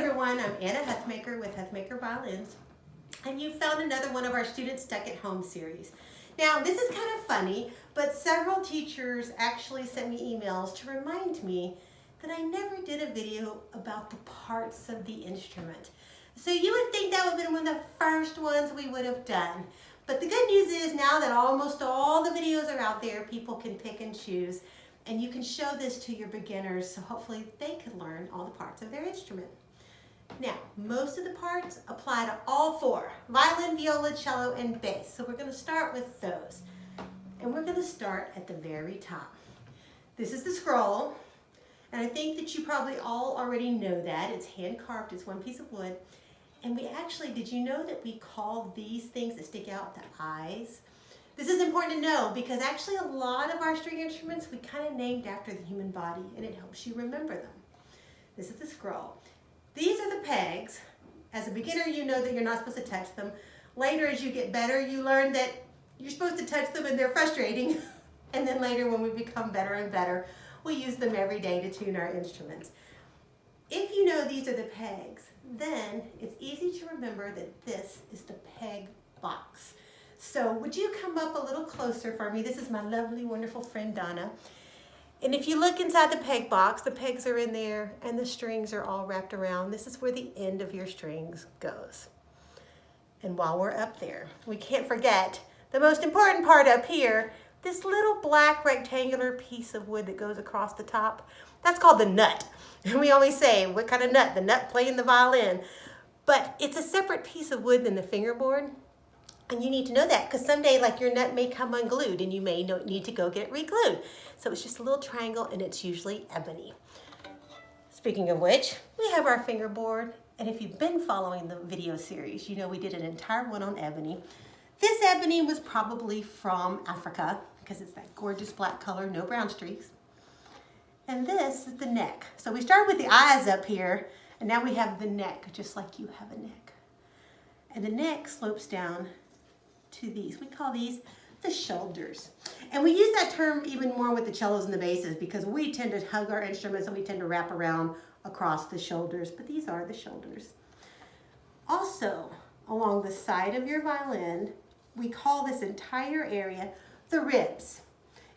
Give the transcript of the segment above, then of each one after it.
everyone, I'm Anna Huthmaker with Huthmaker Violins, and you found another one of our Students Stuck at Home series. Now, this is kind of funny, but several teachers actually sent me emails to remind me that I never did a video about the parts of the instrument. So you would think that would have been one of the first ones we would have done. But the good news is now that almost all the videos are out there, people can pick and choose, and you can show this to your beginners, so hopefully they can learn all the parts of their instrument. Now, most of the parts apply to all four: violin, viola, cello, and bass. So we're going to start with those. And we're going to start at the very top. This is the scroll, and I think that you probably all already know that. It's hand carved, it's one piece of wood. And we actually, did you know that we call these things that stick out the eyes? This is important to know because actually a lot of our string instruments we kind of named after the human body, and it helps you remember them. This is the scroll. These are the pegs. As a beginner, you know that you're not supposed to touch them. Later, as you get better, you learn that you're supposed to touch them and they're frustrating. And then later, when we become better and better, we use them every day to tune our instruments. If you know these are the pegs, then it's easy to remember that this is the peg box. So would you come up a little closer for me? This is my lovely, wonderful friend, Donna. And if you look inside the peg box, the pegs are in there and the strings are all wrapped around. This is where the end of your strings goes. And while we're up there, we can't forget the most important part up here, this little black rectangular piece of wood that goes across the top. That's called the nut. And we always say, what kind of nut? The nut playing the violin. But it's a separate piece of wood than the fingerboard. And you need to know that because someday like your nut may come unglued and you may need to go get it re-glued. So it's just a little triangle and it's usually ebony. Speaking of which, we have our fingerboard. And if you've been following the video series, you know we did an entire one on ebony. This ebony was probably from Africa because it's that gorgeous black color, no brown streaks. And this is the neck. So we started with the eyes up here and now we have the neck just like you have a neck. And the neck slopes down to these. We call these the shoulders. And we use that term even more with the cellos and the basses because we tend to hug our instruments and we tend to wrap around across the shoulders, but these are the shoulders. Also, along the side of your violin, we call this entire area the ribs.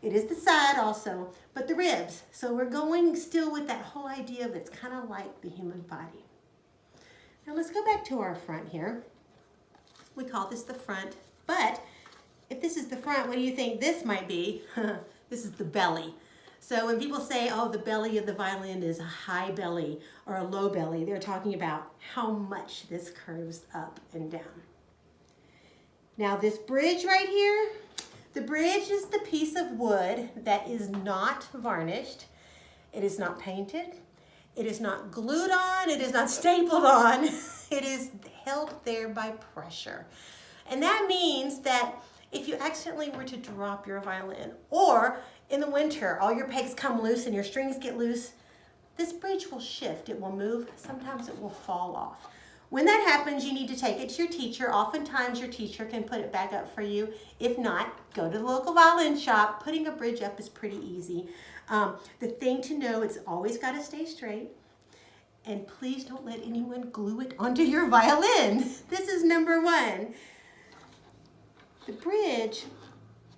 It is the side also, but the ribs. So we're going still with that whole idea of it's kind of like the human body. Now let's go back to our front here. We call this the front, but if this is the front, what do you think this might be? This is the belly. So when people say, oh, the belly of the violin is a high belly or a low belly, they're talking about how much this curves up and down. Now this bridge right here, the bridge is the piece of wood that is not varnished. It is not painted. It is not glued on. It is not stapled on. It is held there by pressure. And that means that if you accidentally were to drop your violin, or in the winter, all your pegs come loose and your strings get loose, this bridge will shift. It will move. Sometimes it will fall off. When that happens, you need to take it to your teacher. Oftentimes, your teacher can put it back up for you. If not, go to the local violin shop. Putting a bridge up is pretty easy. The thing to know, it's always got to stay straight. And please don't let anyone glue it onto your violin. This is number one. The bridge,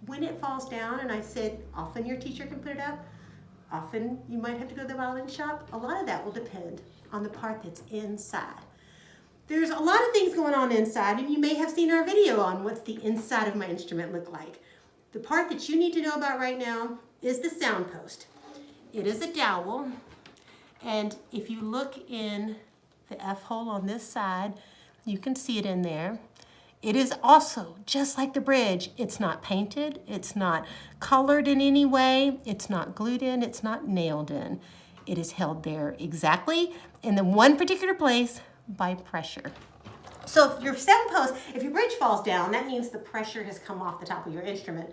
when it falls down, and I said often your teacher can put it up, often you might have to go to the violin shop. A lot of that will depend on the part that's inside. There's a lot of things going on inside, and you may have seen our video on what's the inside of my instrument look like. The part that you need to know about right now is the sound post. It is a dowel, and if you look in the F-hole on this side, you can see it in there. It is also, just like the bridge, it's not painted, it's not colored in any way, it's not glued in, it's not nailed in. It is held there exactly in the one particular place by pressure. So if your sound post, if your bridge falls down, that means the pressure has come off the top of your instrument.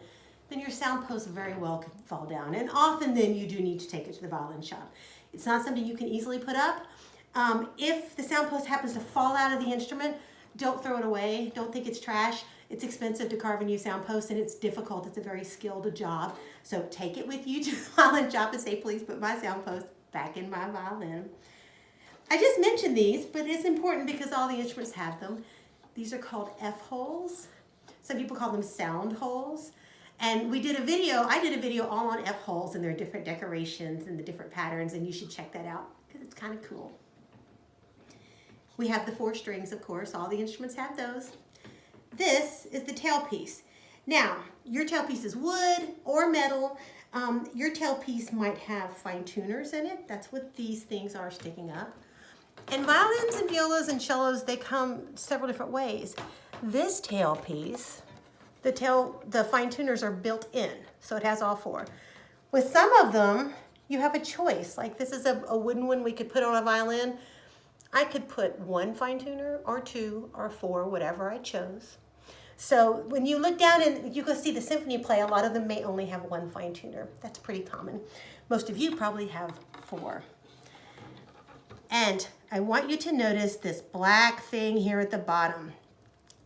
Then your sound post very well could fall down. And often then you do need to take it to the violin shop. It's not something you can easily put up. If the sound post happens to fall out of the instrument, don't throw it away. Don't think it's trash. It's expensive to carve a new sound post and it's difficult. It's a very skilled job. So take it with you to the violin shop and say, please put my sound post back in my violin. I just mentioned these, but it's important because all the instruments have them. These are called F-holes. Some people call them sound holes. And I did a video all on F-holes and their different decorations and the different patterns, and you should check that out because it's kind of cool. We have the 4 strings, of course. All the instruments have those. This is the tailpiece. Now, your tailpiece is wood or metal. Your tailpiece might have fine tuners in it. That's what these things are sticking up. And violins and violas and cellos, they come several different ways. This tailpiece, the fine tuners are built in, so it has all 4. With some of them, you have a choice. Like this is a wooden one we could put on a violin. I could put 1 fine tuner or 2 or 4, whatever I chose. So when you look down and you go see the symphony play, a lot of them may only have 1 fine tuner. That's pretty common. Most of you probably have 4. And I want you to notice this black thing here at the bottom.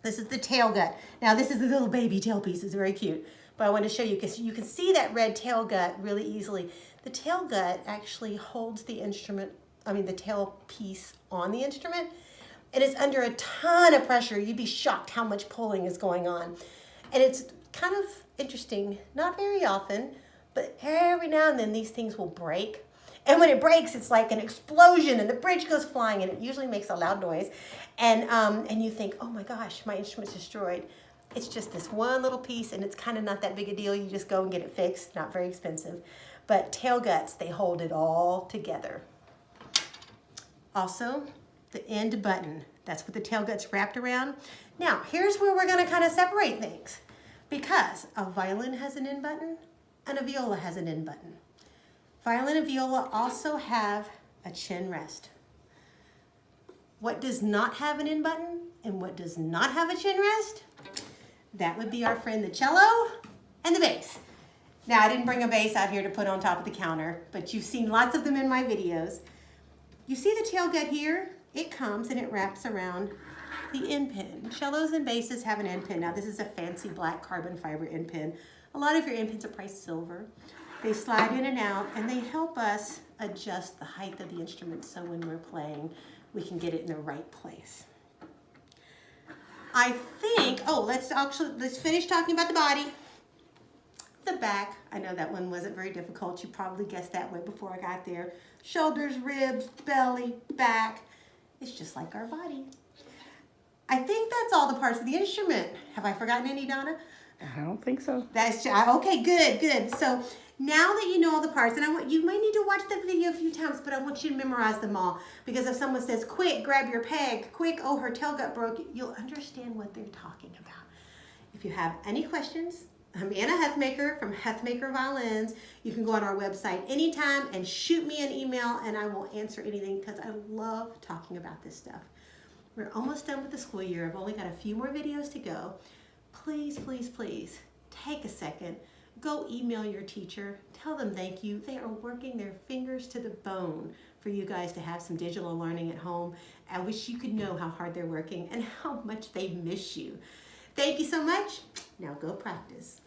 This is the tail gut. Now this is the little baby tailpiece. It's very cute. But I want to show you because you can see that red tail gut really easily. The tail gut actually holds the the tailpiece on the instrument. And it's under a ton of pressure. You'd be shocked how much pulling is going on. And it's kind of interesting, not very often, but every now and then these things will break. And when it breaks, it's like an explosion and the bridge goes flying and it usually makes a loud noise. And you think, oh my gosh, my instrument's destroyed. It's just this one little piece and it's kind of not that big a deal. You just go and get it fixed, not very expensive. But tail guts, they hold it all together. Also, the end button. That's what the tail gut's wrapped around. Now, here's where we're gonna kind of separate things because a violin has an end button and a viola has an end button. Violin and viola also have a chin rest. What does not have an end button and what does not have a chin rest? That would be our friend the cello and the bass. Now, I didn't bring a bass out here to put on top of the counter, but you've seen lots of them in my videos. You see the tail gut here? It comes and it wraps around the end pin. Cellos and basses have an end pin. Now this is a fancy black carbon fiber end pin. A lot of your end pins are priced silver. They slide in and out and they help us adjust the height of the instrument so when we're playing, we can get it in the right place. I think, let's finish talking about the body. The back, I know that one wasn't very difficult. You probably guessed that way before I got there. Shoulders, ribs, belly, back. It's just like our body. I think that's all the parts of the instrument. Have I forgotten any, Donna? I don't think so. Okay, good. So now that you know all the parts, and you might need to watch the video a few times, but I want you to memorize them all. Because if someone says, quick, grab your peg, quick, oh, her tail gut broke, you'll understand what they're talking about. If you have any questions, I'm Anna Huthmaker from Huthmaker Violins. You can go on our website anytime and shoot me an email and I will answer anything because I love talking about this stuff. We're almost done with the school year. I've only got a few more videos to go. Please, please, please take a second. Go email your teacher. Tell them thank you. They are working their fingers to the bone for you guys to have some digital learning at home. I wish you could know how hard they're working and how much they miss you. Thank you so much. Now go practice.